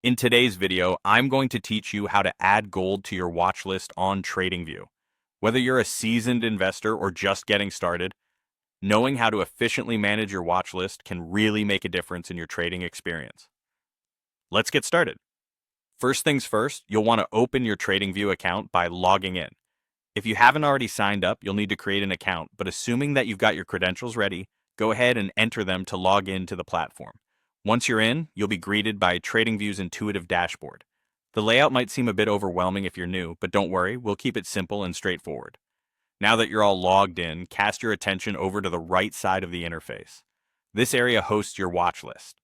In today's video, I'm going to teach you how to add gold to your watch list on TradingView. Whether you're a seasoned investor or just getting started, knowing how to efficiently manage your watch list can really make a difference in your trading experience. Let's get started. First things first, you'll want to open your TradingView account by logging in. If you haven't already signed up, you'll need to create an account, but assuming that you've got your credentials ready, go ahead and enter them to log in to the platform. Once you're in, you'll be greeted by TradingView's intuitive dashboard. The layout might seem a bit overwhelming if you're new, but don't worry, we'll keep it simple and straightforward. Now that you're all logged in, cast your attention over to the right side of the interface. This area hosts your watch list.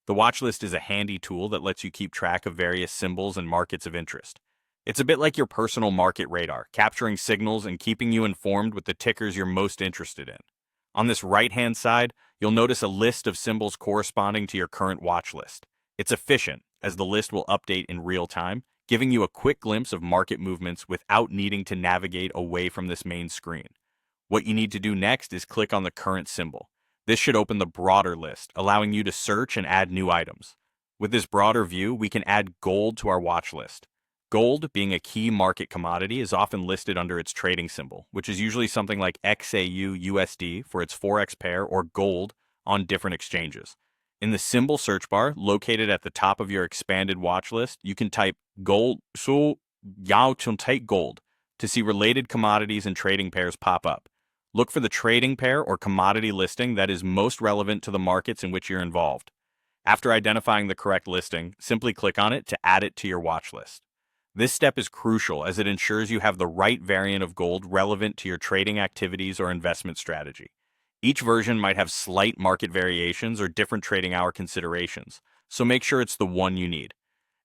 The watch list is a handy tool that lets you keep track of various symbols and markets of interest. It's a bit like your personal market radar, capturing signals and keeping you informed with the tickers you're most interested in. On this right-hand side, you'll notice a list of symbols corresponding to your current watch list. It's efficient, as the list will update in real time, giving you a quick glimpse of market movements without needing to navigate away from this main screen. What you need to do next is click on the current symbol. This should open the broader list, allowing you to search and add new items. With this broader view, we can add gold to our watch list. Gold, being a key market commodity, is often listed under its trading symbol, which is usually something like XAUUSD for its forex pair or gold on different exchanges. In the symbol search bar, located at the top of your expanded watch list, you can type gold, so yao take gold to see related commodities and trading pairs pop up. Look for the trading pair or commodity listing that is most relevant to the markets in which you're involved. After identifying the correct listing, simply click on it to add it to your watch list. This step is crucial as it ensures you have the right variant of gold relevant to your trading activities or investment strategy. Each version might have slight market variations or different trading hour considerations, so make sure it's the one you need.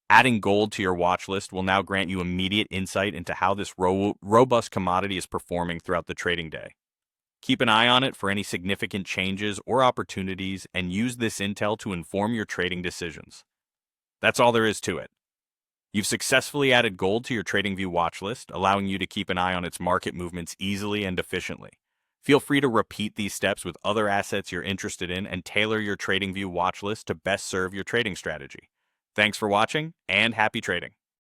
Adding gold to your watch list will now grant you immediate insight into how this robust commodity is performing throughout the trading day. Keep an eye on it for any significant changes or opportunities and use this intel to inform your trading decisions. That's all there is to it. You've successfully added gold to your TradingView watch list, allowing you to keep an eye on its market movements easily and efficiently. Feel free to repeat these steps with other assets you're interested in and tailor your TradingView watch list to best serve your trading strategy. Thanks for watching, and happy trading.